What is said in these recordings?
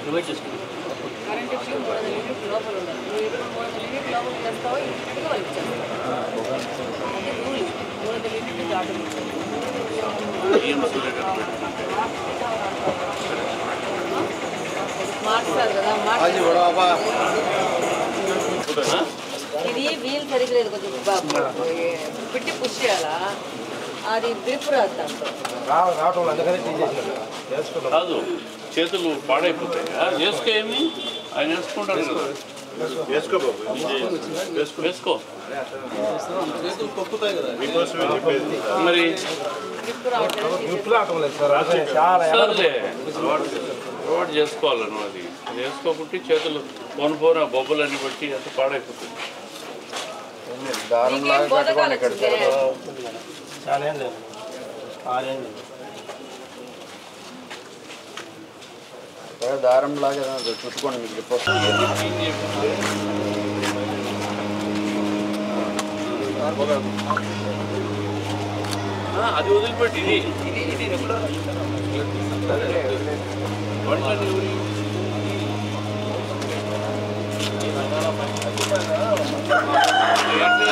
Divide చేసుకుంటాం. Current tube 300 litres లోపల ఉండాలి. నువ్వు ఎప్పుడు 300 లీటర్స్ లోపల చేస్తావో ఇప్పటికీ వాళ్ళు ఇచ్చేస్తారు. అది రూల్ 300 లీటర్స్ దాటి మార్చారు కదా ఇది వీల్ సరిగ్గా లేదు, కొంచెం పెట్టి పుష్ చేయాలా, అది గ్రిప్ రాదు దాంట్లో. కాదు చేతులు పాడైపోతాయి. వేసుకో ఆయన వేసుకుంటారు కదా. వేసుకో మరి అలవాటు చేసుకోవాలి నువ్వు. అది వేసుకోకుంటే చేతులు పోన బొబ్బలన్నీ బట్టి అంత పాడైపోతుంది. దారం లాగా చుట్టుకోండి మీకు అది వదిలిపెట్టి ఇది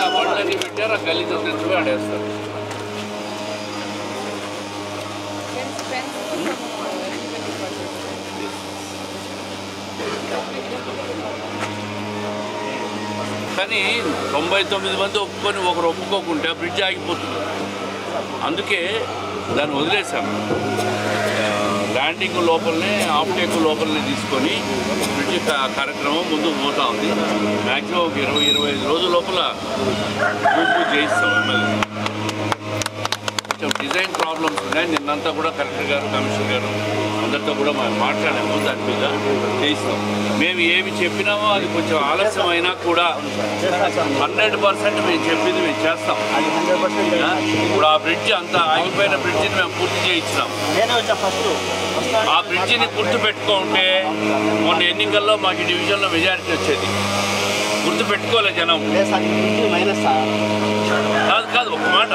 ఆ బండ్లన్నీ పెట్టారు, ఆ గల్లీతో తెచ్చి ఆడేస్తారు. కానీ 99 మంది ఒప్పుకొని ఒకరు ఒప్పుకోకుంటే ఆ బ్రిడ్జ్ ఆగిపోతుంది. అందుకే దాన్ని వదిలేసాము. ల్యాండింగ్ లోపలనే ఆఫ్టేక్ లోపలనే తీసుకొని బ్రిడ్జ్ కార్యక్రమం ముందుకు పోతా ఉంది. మ్యాక్సిమం ఒక 20-25 రోజుల లోపల పూర్తి చేయిస్తాం. ఎమ్మెల్యే కొంచెం డిజైన్ ప్రాబ్లమ్స్ ఉన్నాయి. నిన్నంతా కూడా కలెక్టర్ గారు, కమిషనర్ గారు అందరితో కూడా మాట్లాడాము. దాని మీద చేయిస్తాం. మేము ఏమి చెప్పినామో అది కొంచెం ఆలస్యమైనా కూడా 100% మేము చెప్పింది మేము చేస్తాం. ఇప్పుడు ఆ బ్రిడ్జ్ అంతా ఆగిపోయిన బ్రిడ్జిని మేము పూర్తి చేయించినాం. ఆ బ్రిడ్జిని గుర్తుపెట్టుకుంటే మొన్న ఎన్నికల్లో మాకు డివిజన్లో మెజారిటీ వచ్చేది. గుర్తుపెట్టుకోలే జనం. కాదు ఒక మాట,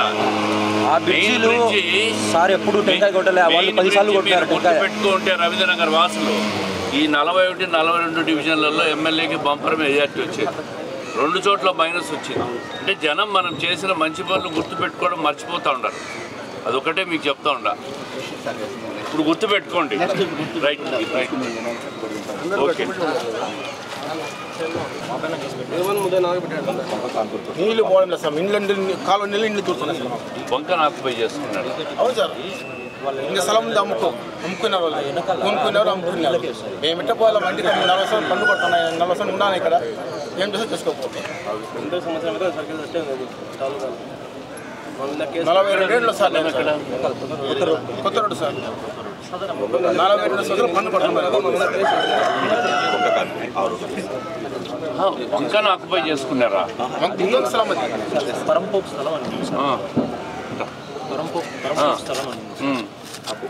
గుర్తుపెట్టుకుంటే రవీంద్రనగర్ వాసులు ఈ 41, 42 డివిజన్లలో ఎమ్మెల్యేకి బంపర్ మెజారిటీ వచ్చేది. 2 చోట్ల మైనస్ వచ్చింది. అంటే జనం మనం చేసిన మంచి పనులు గుర్తుపెట్టుకోవడం మర్చిపోతూ ఉండరు. అదొకటే మీకు చెప్తా ఉండ. ఇప్పుడు గుర్తుపెట్టుకోండి. Right okay. నీళ్ళు పోవడం లేదు సార్. కాలువ నీళ్ళు ఇండ్లు చూస్తున్నాయి. వంకను ఆక్యుపై చేసుకున్నాడు. అవును సార్. ఇంకా స్థలం ఉంది, అమ్ముకున్నారు వాళ్ళు, కొనుక్కున్నారు, అమ్ముకున్నారు. మేము ఇట్ట పోవాలి. మండి 40 సంవత్సరాలు పండు కొడుతున్నాయి. 40 సంవత్సరాలు ఉన్నాను ఇక్కడ. ఏం చేస్తే చేసుకోకపోతే 42 ఏళ్ళు సార్. నేను ఇక్కడ కొత్త రోడ్డు సార్. 42 సంవత్సరాలు పండు కొడుతున్నారు. వంకను ఆక్యుపై చేసుకున్నారా? ఇంకొక స్థలం అది పరంపోకు స్థలం అని స్థలం అని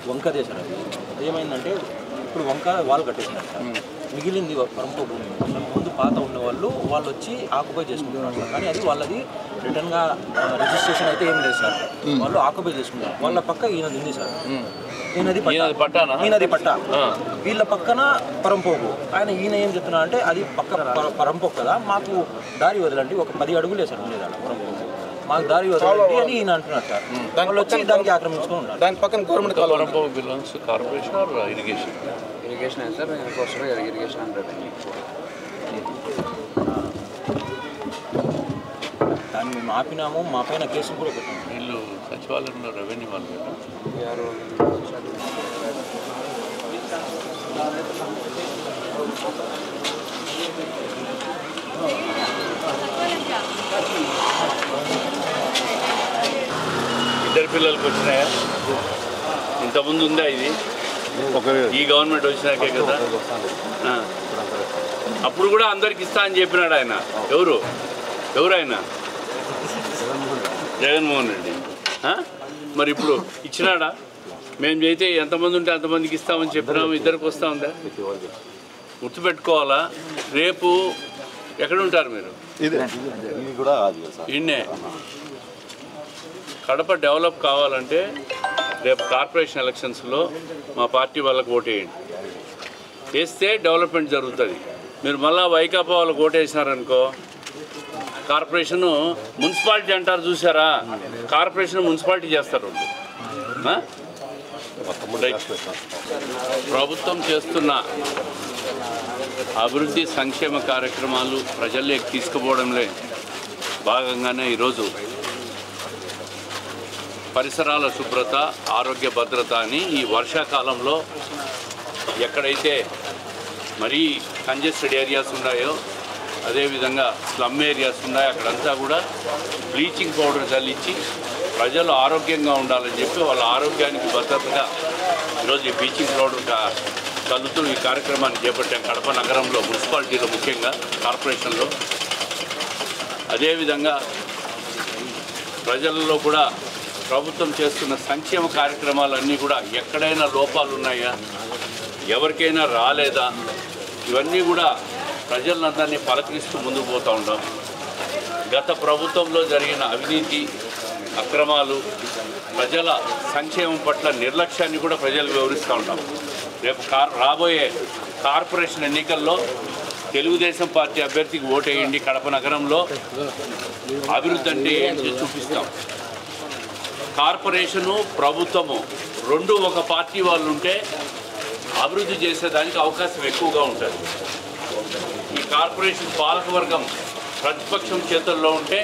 వంక చేశారు. అది ఏమైందంటే ఇప్పుడు వంక వాళ్ళు కట్టేసినారు సార్. మిగిలింది పరంపో భూమి. ముందు పాత ఉన్న వాళ్ళు వచ్చి ఆక్యుపై చేసుకుంటున్నారు. కానీ అది వాళ్ళది రిటర్న్గా రిజిస్ట్రేషన్ అయితే ఏం లేదు సార్. వాళ్ళు ఆక్యుపై చేసుకుంటారు. వాళ్ళ పక్క ఈయనది ఉంది సార్. ఈయనది పట్ట. వీళ్ళ పక్కన పరంపోకు. ఈయన ఏం చెప్తున్నా అంటే అది పక్క పరంపోకు కదా, మాకు దారి వదలండి, ఒక 10 అడుగులు వేసారు ఉండేదాన్ని పరంపోకు, మాకు దారి వదలండి అని ఈయన అంటున్నారు సార్. వాళ్ళు వచ్చి దానికి ఆక్రమించుకొని ఉన్నారు. దాని పక్కన గవర్నమెంట్ పరంపోకు belongs to corporation or irrigation? Irrigation sir. Irrigation అంటే దాన్ని మేము ఆపినాము. మా పైన కేసులు కూడా పెట్టాము. వీళ్ళు సచివాలయంలో రెవెన్యూ వాళ్ళు కదా. ఇద్దరు పిల్లలకు వచ్చినాయా? ఇంతకుముందు ఉందా ఇది? ఈ గవర్నమెంట్ వచ్చినాకే కదా. అప్పుడు కూడా అందరికి ఇస్తా అని చెప్పినాడు ఆయన. ఎవరు ఆయన? జగన్మోహన్ రెడ్డి. మరి ఇప్పుడు ఇచ్చినాడా? మేము చేస్తే ఎంతమంది ఉంటే అంతమందికి ఇస్తామని చెప్పినాము. ఇద్దరికి వస్తూ ఉందా? గుర్తుపెట్టుకోవాలా. రేపు ఎక్కడ ఉంటారు మీరు? ఇన్నే. కడప డెవలప్ కావాలంటే రేపు కార్పొరేషన్ ఎలక్షన్స్లో మా పార్టీ వాళ్ళకు ఓటేయండి. వేస్తే డెవలప్మెంట్ జరుగుతుంది. మీరు మళ్ళీ వైకాపా వాళ్ళు ఓటేసినారనుకో, కార్పొరేషను మున్సిపాలిటీ అంటారు చూసారా, కార్పొరేషన్ మున్సిపాలిటీ చేస్తారు. ప్రభుత్వం చేస్తున్న అభివృద్ధి సంక్షేమ కార్యక్రమాలు ప్రజల్లోకి తీసుకుపోవడంలో భాగంగానే ఈరోజు పరిసరాల శుభ్రత, ఆరోగ్య భద్రత అని ఈ వర్షాకాలంలో ఎక్కడైతే మరీ కంజెస్టెడ్ ఏరియాస్ ఉన్నాయో, అదేవిధంగా స్లమ్ ఏరియాస్ ఉన్నాయో అక్కడంతా కూడా బ్లీచింగ్ పౌడర్ చల్లించి ప్రజలు ఆరోగ్యంగా ఉండాలని చెప్పి వాళ్ళ ఆరోగ్యానికి భద్రతగా ఈరోజు ఈ బ్లీచింగ్ పౌడర్ చల్లుతూ ఈ కార్యక్రమాన్ని చేపట్టాం కడప నగరంలో, మున్సిపాలిటీలో, ముఖ్యంగా కార్పొరేషన్లో. అదేవిధంగా ప్రజలలో కూడా ప్రభుత్వం చేస్తున్న సంక్షేమ కార్యక్రమాలన్నీ కూడా ఎక్కడైనా లోపాలు ఉన్నాయా, ఎవరికైనా రాలేదా, ఇవన్నీ కూడా ప్రజలందరినీ పలకరిస్తూ ముందుకు పోతూ ఉంటాం. గత ప్రభుత్వంలో జరిగిన అవినీతి, అక్రమాలు, ప్రజల సంక్షేమం పట్ల నిర్లక్ష్యాన్ని కూడా ప్రజలు వివరిస్తూ ఉంటాం. రేపు రాబోయే కార్పొరేషన్ ఎన్నికల్లో తెలుగుదేశం పార్టీ అభ్యర్థికి ఓటేయండి, కడప నగరంలో అభివృద్ధి అంటే ఏంటి చూపిస్తాం. కార్పొరేషను, ప్రభుత్వము రెండు ఒక పార్టీ వాళ్ళు ఉంటే అభివృద్ధి చేసేదానికి అవకాశం ఎక్కువగా ఉంటుంది. ఈ కార్పొరేషన్ పాలకవర్గం ప్రతిపక్షం చేతుల్లో ఉంటే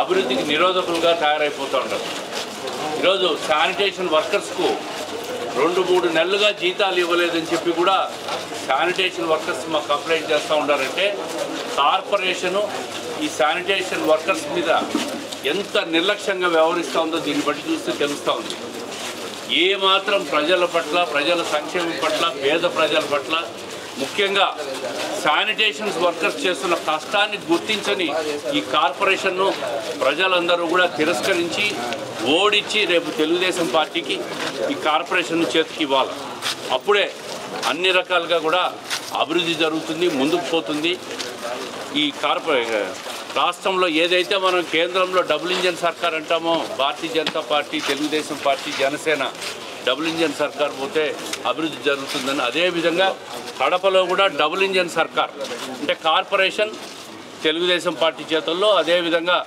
అభివృద్ధికి నిరోధకులుగా తయారైపోతూ ఉంటారు. ఈరోజు శానిటేషన్ వర్కర్స్కు 2-3 నెలలుగా జీతాలు ఇవ్వలేదని చెప్పి కూడా శానిటేషన్ వర్కర్స్ మాకు కంప్లైంట్ చేస్తూ ఉన్నారంటే కార్పొరేషను ఈ శానిటేషన్ వర్కర్స్ మీద ఎంత నిర్లక్ష్యంగా వ్యవహరిస్తూ ఉందో దీన్ని బట్టి చూస్తే తెలుస్తూ ఉంది. ఏమాత్రం ప్రజల పట్ల, ప్రజల సంక్షేమం పట్ల, పేద ప్రజల పట్ల, ముఖ్యంగా శానిటేషన్ వర్కర్స్ చేస్తున్న కష్టాన్ని గుర్తించని ఈ కార్పొరేషన్ను ప్రజలందరూ కూడా తిరస్కరించి ఓడించి రేపు తెలుగుదేశం పార్టీకి ఈ కార్పొరేషన్ చేతికి ఇవ్వాలి. అప్పుడే అన్ని రకాలుగా కూడా అభివృద్ధి జరుగుతుంది, ముందుకు పోతుంది. ఈ రాష్ట్రంలో ఏదైతే మనం కేంద్రంలో డబుల్ ఇంజన్ సర్కార్ అంటామో, Bharatiya Janata party, Telugu Desam party, Janasena double engine సర్కార్ పోతే అభివృద్ధి జరుగుతుందని, అదేవిధంగా కడపలో కూడా డబుల్ ఇంజన్ సర్కార్ అంటే కార్పొరేషన్ తెలుగుదేశం పార్టీ చేతుల్లో, అదేవిధంగా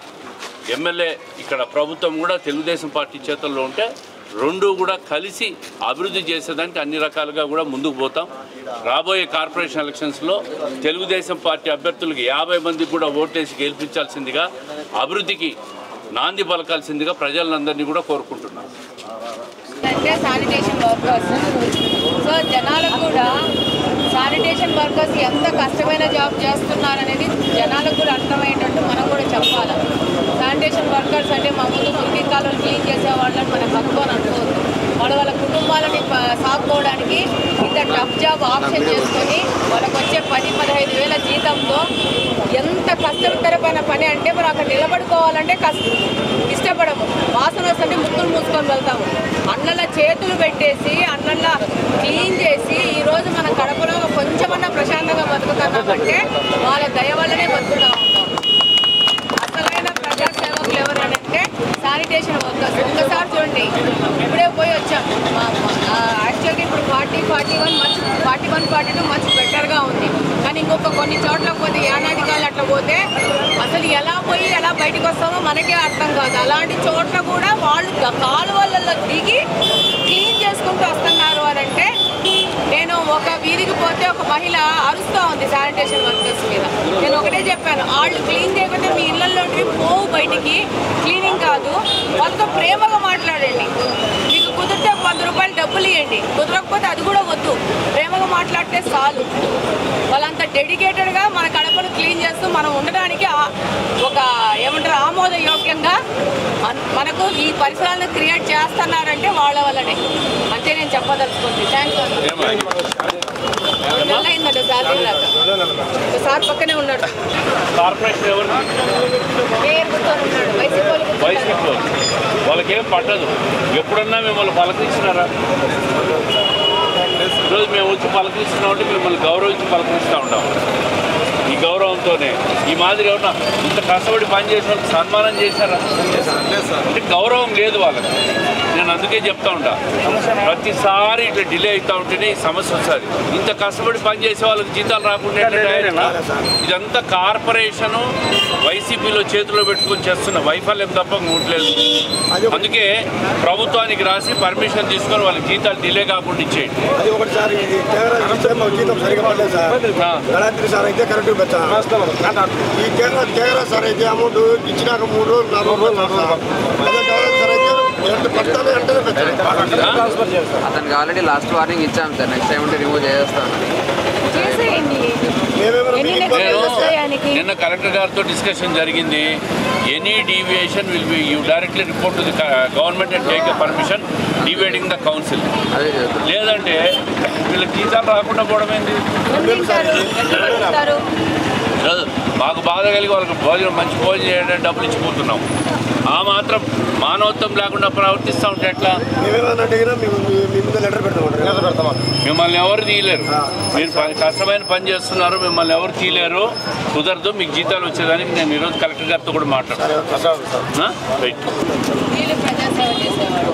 ఎమ్మెల్యే ఇక్కడ ప్రభుత్వం కూడా తెలుగుదేశం పార్టీ చేతుల్లో ఉంటే రెండు కూడా కలిసి అభివృద్ధి చేసేదానికి అన్ని రకాలుగా కూడా ముందుకు పోతాం. రాబోయే కార్పొరేషన్ ఎలక్షన్స్లో తెలుగుదేశం పార్టీ అభ్యర్థులకు 50 మందికి కూడా ఓట్లేసి గెలిపించాల్సిందిగా, అభివృద్ధికి నాంది పలకాల్సిందిగా ప్రజలందరినీ కూడా కోరుకుంటున్నాం. అంటే శానిటేషన్ వర్కర్స్, సో జనాలకు కూడా శానిటేషన్ వర్కర్స్ ఎంత కష్టమైన జాబ్ చేస్తున్నారనేది జనాలకు కూడా అర్థమయ్యేటట్టు మనం కూడా చెప్పాలి. శానిటేషన్ వర్కర్స్ అంటే మా ముందు మురికి కాలువలు క్లీన్ చేసే వాళ్ళని మనం తక్కువ అనుకోవద్దు. వాళ్ళ కుటుంబాలని సాగుకోవడానికి ఇంత టఫ్ జాబ్ ఆప్షన్ చేసుకొని వాళ్ళకి వచ్చే 10-15 వేల జీతంతో ఎంత కష్టతరమైన పని అంటే మనం అక్కడ నిలబడుకోవాలంటే ఇష్టపడము. వాసన వస్తుంటే ముక్కులు మూసుకొని వెళ్తాము. అన్నల చేతులు పెట్టేసి అన్నల క్లీన్ చేసి ఈరోజు మన కడపలో కొంచెమన్నా ప్రశాంతంగా బతుకుతున్నామంటే వాళ్ళ దయ వల్లనే బతుకుతా ఉంటాం. అసలైన ప్రజాసేవకులు ఎవరంటే శానిటేషన్ వర్కర్స్. ఒక్కసారి చూడండి, ఇప్పుడే పోయి వచ్చాం. యాక్చువల్గా ఇప్పుడు 41-42 మంచి బెటర్గా ఉంది. కానీ ఇంకొక కొన్ని చోట్ల పోతే యానాదికాలు అట్లా పోతే అసలు ఎలా పోయి ఎలా బయటకు వస్తామో మనకే అర్థం కాదు. అలాంటి చోట్ల కూడా వాళ్ళు కాలువలలో దిగి క్లీన్ చేసుకుంటూ వస్తున్నారు అని అంటే, నేను ఒక వీధికి పోతే ఒక మహిళ అరుస్తూ ఉంది శానిటేషన్ వర్కర్స్ మీద. నేను ఒకటే చెప్పాను, వాళ్ళు క్లీన్ చేయకపోతే మీ ఇళ్లలోకి పోవు బయటికి, క్లీనింగ్ కాదు. వాళ్ళతో ప్రేమగా మాట్లాడండి. మీకు కుదిరితే 100 రూపాయలు డబ్బులు ఇవ్వండి, కుదరకపోతే అది కూడా వద్దు. ప్రేమగా మాట్లాడితే చాలు. వాళ్ళంత డెడికేటెడ్గా మన కడపను క్లీన్ చేస్తూ మనం ఉండడానికి ఒక ఏమంటారు ఆమోదయోగ్యంగా మనకు ఈ పరిసరాలను క్రియేట్ చేస్తున్నారంటే వాళ్ళ వల్లనే. అంతే నేను చెప్పదలుచుకుంది. థ్యాంక్స్. అయిందండి శాలరీ లాగా సార్ పక్కనే ఉన్నాడు. కార్పొరేషన్ ఎవరు ఉన్నాడు, వైసీపీ వాళ్ళకేం పట్టదు. ఎప్పుడన్నా మిమ్మల్ని పలకరించినారా? ఈరోజు మేము వచ్చి పలకరిస్తున్నామంటే మిమ్మల్ని గౌరవించి పలకరిస్తూ ఉంటాం. ఈ గౌరవంతో పేరుతోనే ఈ మాదిరి ఏమన్నా ఇంత కష్టపడి పనిచేసిన వాళ్ళకి సన్మానం చేశారా? అంటే గౌరవం లేదు వాళ్ళకి. నేను అందుకే చెప్తా ఉంటా, ప్రతిసారి ఇట్లా డిలే అవుతూ ఉంటేనే ఈ సమస్య వస్తుంది. ఇంత కష్టపడి పనిచేసే వాళ్ళకి జీతాలు రాకుండా ఇదంతా కార్పొరేషను వైసీపీలో చేతిలో పెట్టుకొని చేస్తున్న వైఫల్యం తప్ప ఉండలేదు. అందుకే ప్రభుత్వానికి రాసి పర్మిషన్ తీసుకొని వాళ్ళకి జీతాలు డిలే కాకుండా ఇచ్చేయండి. అది ఒకటిసారి జీతం సరిగా పడలేదు సార్. గణాత్రి సార్ అయితే కరెక్ట్ పెట్టారు. ఈ కేరళ సార్ అయితే అమౌంట్ ఇచ్చినాక 3 రోజులు 4 రోజులు సార్ అయితే అతనికి ఆల్రెడీ లాస్ట్ వార్నింగ్ ఇచ్చాం సార్. నెక్స్ట్ టైం ఉంటే రిమూవ్ చేస్తాం. నిన్న కలెక్టర్ గారితో డిస్కషన్ జరిగింది. Any deviation will be you directly report to the government and take a permission dividing the council. లేదంటే వీళ్ళకి జీతాలు రాకుండా పోవడం ఏంది? మాకు బాధ కలిగి వాళ్ళకి భోజనం మంచి భోజనం చేయడానికి డబ్బులు ఇచ్చిపోతున్నాం. ఆ మాత్రం మానవత్వం లేకుండా ప్రవర్తిస్తూ ఉంటే ఎట్లా? మిమ్మల్ని ఎవరు తీయలేరు. మీరు కష్టమైన పని చేస్తున్నారు, మిమ్మల్ని ఎవరు తీయలేరు. కుదరదు. మీకు జీతాలు వచ్చేదానికి నేను ఈరోజు కలెక్టర్ గారితో కూడా మాట్లాడతాను. రైట్. ప్రజాసేవ చేసేవాడు